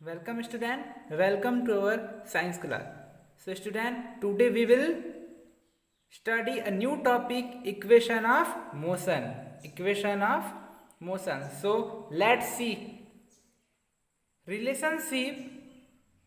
Welcome student, welcome to our science class. So student, today we will study a new topic, equation of motion. Equation of motion. So let's see relationship,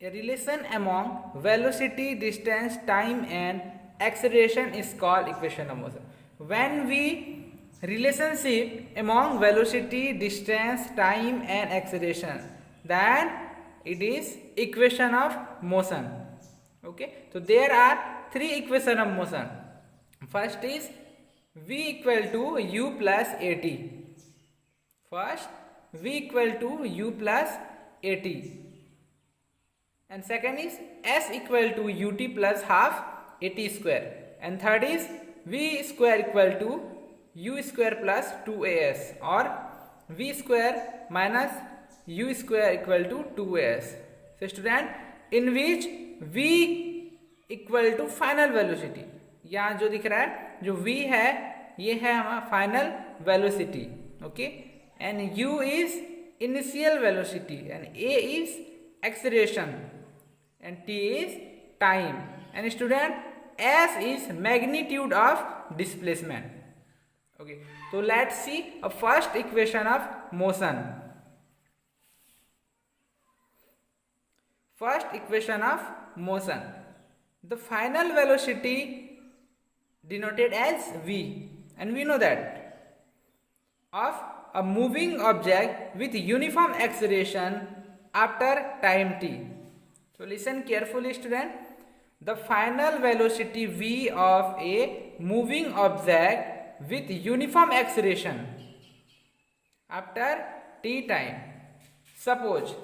a relation among velocity, distance, time and acceleration is called equation of motion. When we relationship among velocity, distance, time and acceleration, then it is equation of motion. Okay, so there are three equation of motion. First is v equal to u plus at. First, v equal to u plus at, and second is s equal to ut plus half at square, and third is v square equal to u square plus 2as or v square minus u square equal to 2as. So student, in which v equal to final velocity, यहाँ जो दिख रहा है जो v है ये है हमारा final velocity. Okay, and u is initial velocity and a is acceleration and t is time and student s is magnitude of displacement. Okay, तो let's see a first equation of motion. First equation of motion. The final velocity denoted as v, and we know that of a moving object with uniform acceleration after time t. So listen carefully student. The final velocity v of a moving object with uniform acceleration after t time. Suppose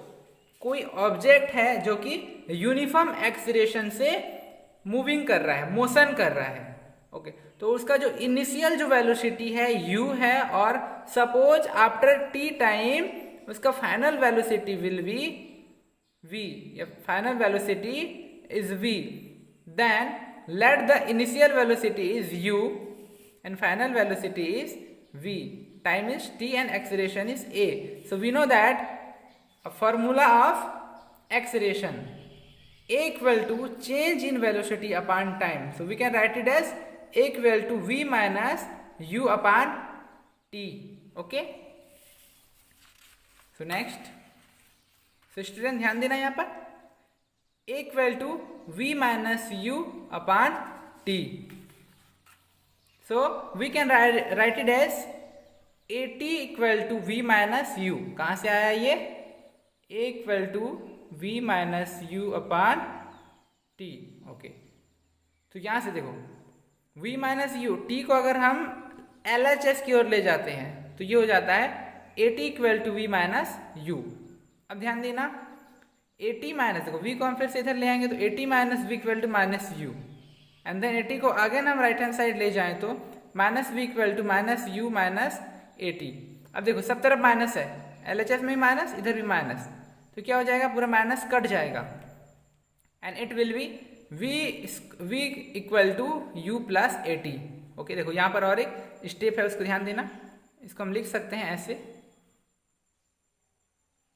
कोई object है जो कि uniform acceleration से moving कर रहा है, motion कर रहा है. ओके, तो उसका जो इनिशियल जो वेलोसिटी है u है, और सपोज आफ्टर t टाइम उसका final velocity will be v, या final velocity is v. Then let the initial velocity is u and final velocity is v. Time is t and acceleration is a. So we know that a formula of acceleration a equal to change in velocity upon time. So we can write it as a equal to v minus u upon t. Okay, so next, so student ध्यान देना यहाँ पर a equal to v minus u upon t. So we can write it as at equal to v minus u. कहाँ से आया ये? a equal to v minus u upon t. Okay, तो यहाँ से देखो v minus u, t को अगर हम LHS की ओर ले जाते हैं तो ये हो जाता है at equal to v minus u. अब ध्यान देना at माइनस, देखो v को हम फिर से इधर ले आएंगे तो at minus v equal to minus u, and then at को अगेन हम राइट हैंड साइड ले जाएं तो minus v equal to minus u minus at. अब देखो सब तरफ माइनस है, LHS में माइनस, इधर भी माइनस, तो क्या हो जाएगा, पूरा माइनस कट जाएगा and it will be v equal to u plus at. Okay, देखो यहाँ पर और एक स्टेप है, उसको ध्यान देना. इसको हम लिख सकते हैं ऐसे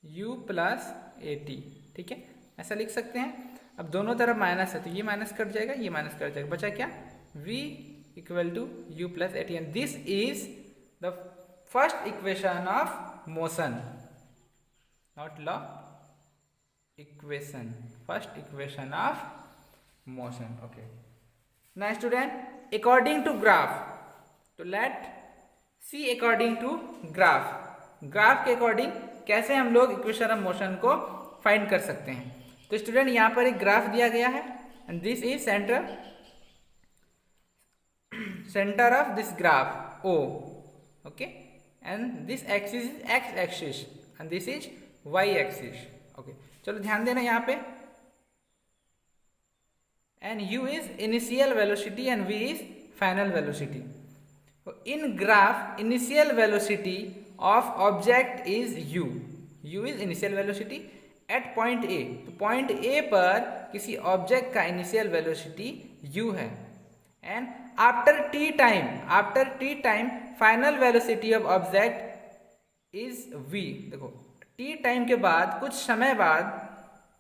u प्लस at. ठीक है, ऐसा लिख सकते हैं. अब दोनों तरफ माइनस है तो ये माइनस कट जाएगा, ये माइनस कट जाएगा, बचा क्या, v equal to u plus at. And this is the first equation of motion, not law, equation, first equation of motion. Okay, now student, according to graph, तो let see according to graph. Graph के according कैसे हम लोग equation of motion को find कर सकते हैं. तो स्टूडेंट यहाँ पर एक ग्राफ दिया गया है and this is centre of this graph O. Okay, and this axis is x axis and this is y axis. Okay, चलो ध्यान देना यहाँ पे, and u is initial velocity and v is final velocity. In graph initial velocity of object is u is initial velocity at point a. तो point a पर किसी object का initial velocity u है, and after t time final velocity of object is v. देखो t time के बाद कुछ समय बाद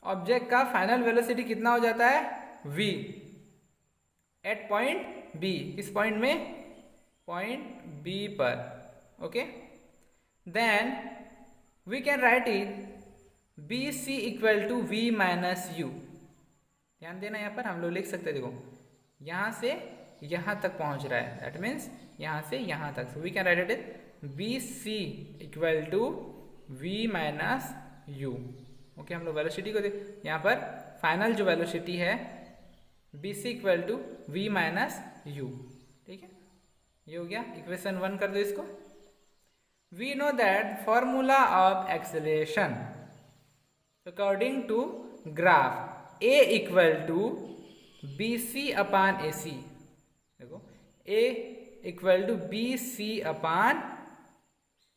ऑब्जेक्ट का फाइनल वेलोसिटी कितना हो जाता है v एट पॉइंट b, किस पॉइंट में, पॉइंट b पर, okay. Then we can write it B C equal to v minus u. ध्यान देना, यहाँ पर हम लोग लिख सकते हैं, देखो यहाँ से यहाँ तक पहुँच रहा है, दैट मीन्स यहाँ से यहाँ तक, so we can write it B C equal to v minus u, okay. हम लोग वेलोसिटी को देख, यहाँ पर फाइनल जो वेलोसिटी है B C equal to v minus u, ठीक है। ये हो गया, इक्वेशन 1 कर दो इसको। We know that formula of acceleration according to graph a equal to B C upon A C, देखो a equal to B C upon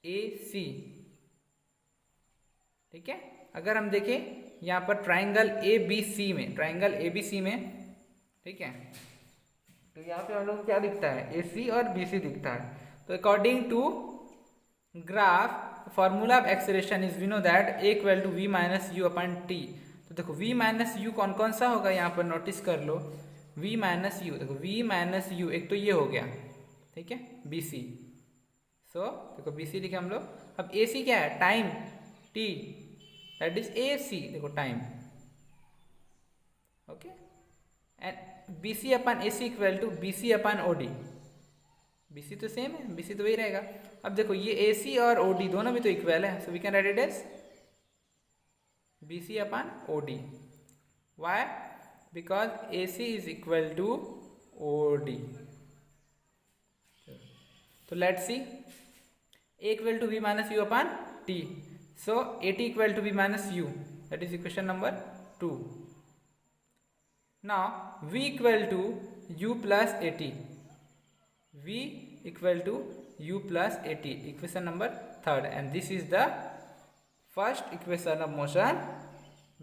A C, ठीक है। अगर हम देखें यहाँ पर ट्राइंगल ए बी सी में, ट्राइंगल ए बी सी में, ठीक है, तो यहाँ पे हम लोग क्या दिखता है, ए सी और बी सी दिखता है। तो according to graph formula of acceleration is we know that a equal to v minus u upon t. तो देखो वी माइनस यू कौन कौन सा होगा, यहाँ पर नोटिस कर लो, वी माइनस यू, देखो वी माइनस यू, एक तो ये हो गया, ठीक है, बी सी। सो देखो बी सी लिखे हम लोग। अब ए सी क्या है, time T, that is A C, देखो time, okay. And B C upon A C equal to B C upon O D, B C तो सेम है, बी सी तो वही रहेगा। अब देखो ये ए सी और ओ डी दोनों भी तो इक्वल है, so we can write it as B C upon O D. Why, because A C is equal to O D. तो let's see, a equal to v minus u upon t, so a T equal to v minus u, that is equation number 2। Now v equal to u plus at, v equal to u plus at, equation number 3rd, and this is the first equation of motion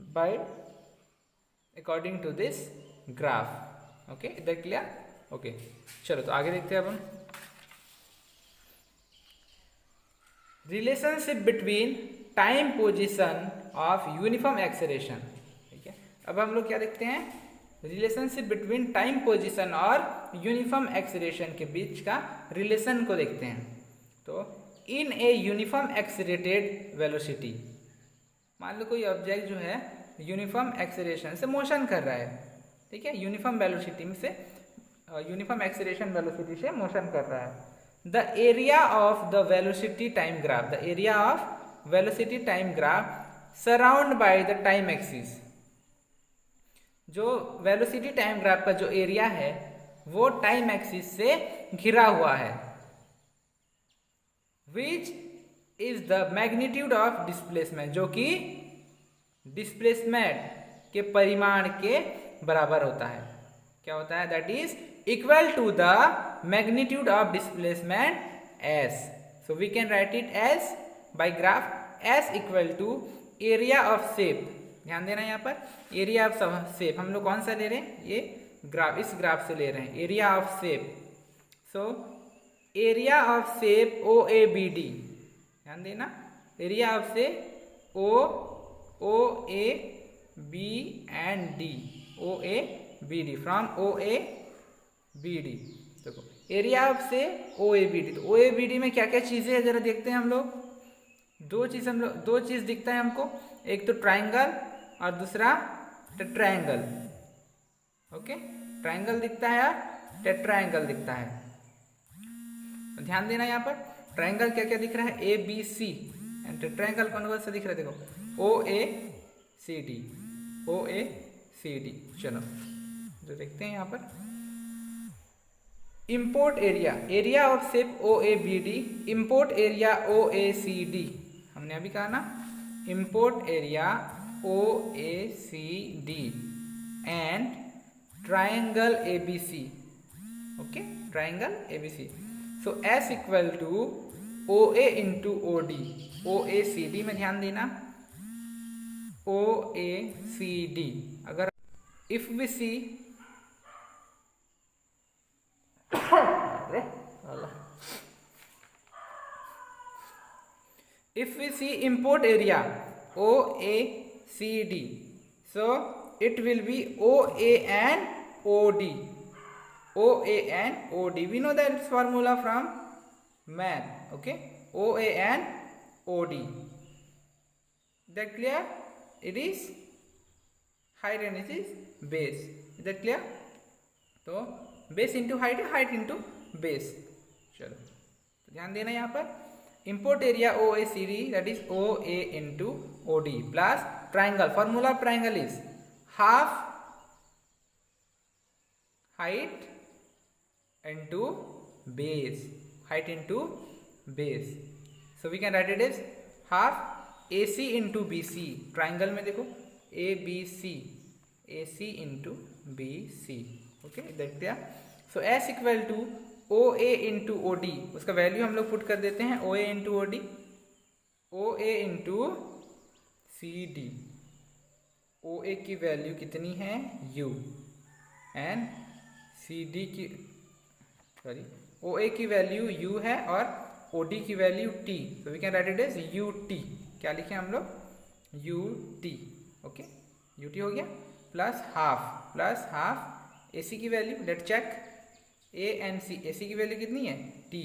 by according to this graph, okay, is that clear? okay, चलो तो आगे देखते हैं अब हम relationship between time position of uniform acceleration, ठीक है। अब हम लोग क्या देखते हैं, रिलेशनशिप बिटवीन टाइम पोजीशन और यूनिफॉर्म एक्सेलरेशन के बीच का रिलेशन को देखते हैं। तो इन ए यूनिफॉर्म एक्सेलरेटेड वेलोसिटी, मान लो कोई ऑब्जेक्ट जो है यूनिफॉर्म एक्सेलरेशन से मोशन कर रहा है, ठीक है, यूनिफॉर्म वेलोसिटी में से, यूनिफॉर्म एक्सेलरेशन वेलोसिटी से मोशन कर रहा है। The area of the velocity time graph, the area of velocity time graph surround by the time axis, जो वेलोसिटी टाइम ग्राफ का जो एरिया है वो टाइम एक्सिस से घिरा हुआ है। Which is the magnitude of displacement, जो कि डिस्प्लेसमेंट के परिमाण के बराबर होता है। क्या होता है, that is equal to the magnitude of displacement s. So we can write it as by graph s equal to area of shape. ध्यान देना, यहाँ पर एरिया ऑफ शेप हम लोग कौन सा ले रहे हैं, ये ग्राफ, इस ग्राफ से ले रहे हैं, area of shape. So area of shape O A B D, ध्यान देना, area of shape O A B and D, O A B D, from O A B D. देखो area of shape O A B D, तो O A B D में क्या क्या चीजें हैं जरा देखते हैं हम लोग। दो चीज दिखता है हमको, एक तो ट्राइंगल और दूसरा टेट्राएंगल, ओके, ट्राइंगल दिखता है और टेट्राएंगल दिखता है। तो ध्यान देना, यहाँ पर ट्राइंगल क्या क्या दिख रहा है, ए बी सी, एंड टेट्राएंगल कौन कौन सा दिख रहा है, देखो ओ A C D, O A C D. चलो जो देखते हैं यहाँ पर import area, area of shape O A B D, import area O A C D, हमने अभी कहा ना, import area O A C D and triangle A B C, okay, triangle A B C. So s equal to O A into O D, O A C D में ध्यान देना, O A C D. अगर if we see if we see import area OACD, So it will be OA and OD. OA and OD. We know that formula from math. Okay. OA and OD. That clear? It is height and it is base. Is that clear? तो base into height है, height into base. चलो तो ध्यान देना यहाँ पर. Import area OACD, that is OA into OD plus triangle. Formula of triangle is half height into base. Height into base. So we can write it as half AC into BC. Triangle में देखो ABC, AC into BC. Okay, that clear? So S equal to OA into OD. उसका value हम लोग put कर देते हैं. OA into OD, OA into CD. OA की value कितनी है? U. एंड CD की OA की वैल्यू U है और OD की वैल्यू T. तो we can write it as UT. क्या लिखे हम लोग? UT. ओके, UT हो गया. प्लस हाफ AC की वैल्यू, लेट चेक. A एंड C. AC की वैल्यू कितनी है? T.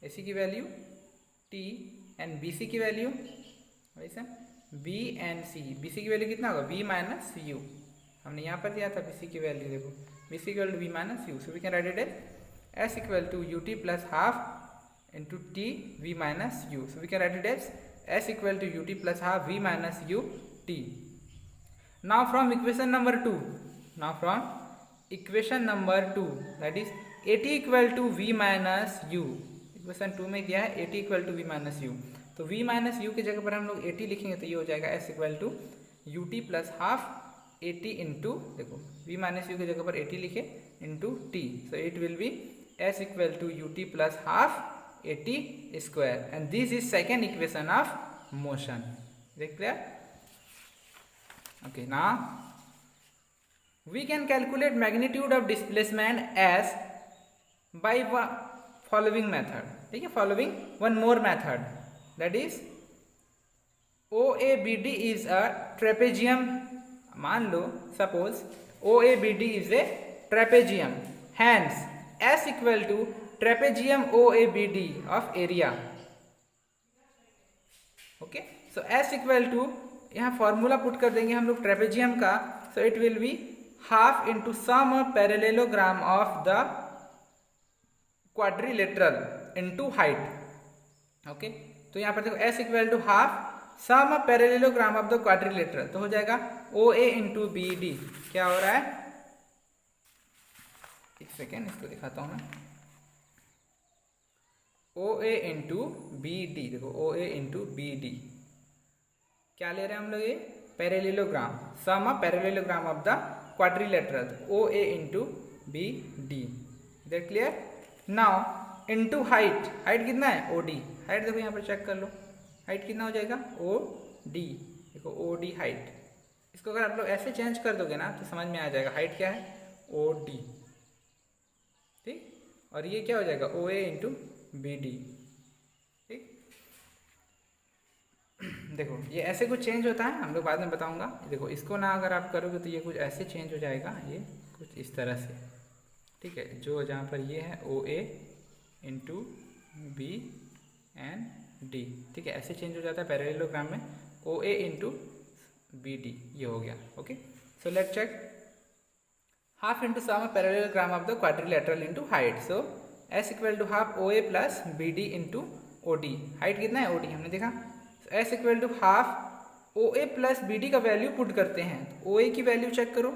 AC की वैल्यू T एंड BC की वैल्यू वैसा B एंड C. BC की वैल्यू कितना होगा? V minus U. हमने यहाँ पर दिया था BC की वैल्यू. देखो BC equal to V minus U. So we can write it as S equal to UT plus half into T V minus U. So we can write it as S equal to UT plus half V minus U T. Now from equation number 2. Equation number 2, that is AT equal to V minus U. Equation 2 में दिया है AT equal to V minus U. तो V minus U की जगह पर हम लोग AT लिखेंगे तो ये हो जाएगा S equal to UT plus half AT into, देखो V minus U की जगह पर AT लिखे into T. So it will be S equal to UT plus half AT square. And this is second equation of motion. देख clear? Okay, now we can calculate magnitude of displacement as by following method. ठीक है, following one more method, that is OABD is a trapezium. मान लो suppose OABD is a trapezium, hence S equal to trapezium OABD of area. Okay, so S equal to, यहाँ formula put कर देंगे हम लोग trapezium का. so it will be half into sum of parallelogram of the quadrilateral into height. Okay, तो यहाँ पर देखो S equal to half sum of parallelogram of the quadrilateral. तो हो जाएगा OA इंटू BD. क्या हो रहा है? एक सेकेंड, इसको दिखाता हूँ मैं. OA into BD. देखो OA इंटू BD क्या ले रहे हैं हम लोग? ये parallelogram, sum of parallelogram of the quadrilateral. OA into BD. That clear? Now into height. Height कितना है? OD. हाइट देखो यहाँ पर चेक कर लो. हाइट कितना हो जाएगा? OD. देखो OD हाइट. इसको अगर आप लोग ऐसे चेंज कर दोगे ना तो समझ में आ जाएगा हाइट क्या है? OD. ठीक, और ये क्या हो जाएगा? OA into BD. ठीक, देखो ये ऐसे कुछ चेंज होता है, हम लोग बाद में बताऊंगा. देखो इसको ना अगर आप करोगे तो ये कुछ ऐसे चेंज हो जाएगा, ये कुछ इस तरह से. ठीक है, जो जहाँ पर ये है OA into B and D. ठीक है, ऐसे चेंज हो जाता है पैरेललोग्राम में. OA इंटू BD ये हो गया. Okay, so let check. Half into sum of parallelogram of the quadrilateral into height. So S equal to half OA plus BD into OD. Height कितना है? OD हमने देखा. S equal to half OA plus BD का value put करते हैं. OA की value check करो,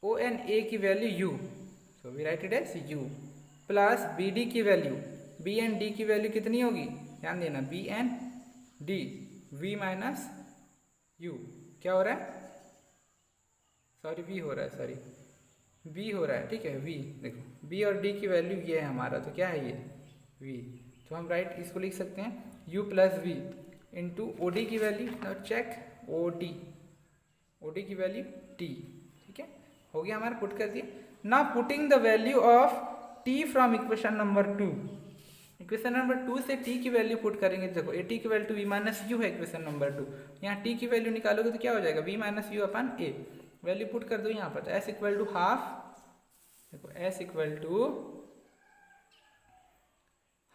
O and A की value U. So we write it as U plus BD की वैल्यू, B एंड D की वैल्यू कितनी होगी? ध्यान देना, B and D V minus U. क्या हो रहा है? सॉरी V हो रहा है, सॉरी B हो रहा है. ठीक है, V. देखो B और D की वैल्यू ये है हमारा, तो क्या है ये? V. तो हम राइट इसको लिख सकते हैं U plus V into OD की वैल्यू. चेक OD की वैल्यू T. ठीक है, हो गया हमारा, पुट कर दिया. Now putting the value of T from equation number 2. Equation number 2 से t की वैल्यू पुट करेंगे। देखो A T equal to v minus u है इक्वेशन नंबर 2। यहाँ t की वैल्यू निकालोगे तो क्या हो जाएगा, v minus u upon A. Value put कर दो यहाँ पर, तो s इक्वल टू हाफ, देखो s equal to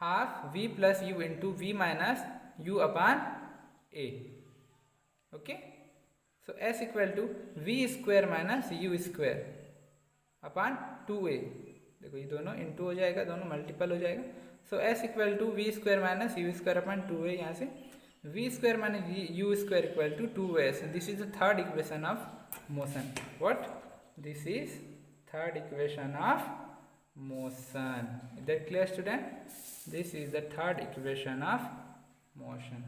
half v plus u into v minus u upon A. Okay, so s equal to v square minus u square upon 2a। देखो ये दोनों into हो जाएगा, दोनों मल्टीपल हो जाएगा। So s equal to v square minus u square upon 2a। यहाँ से v square minus u square equal to 2s। This is the third equation of मोशन। What, this is third equation of motion. Is that clear, student? This is the third equation of motion.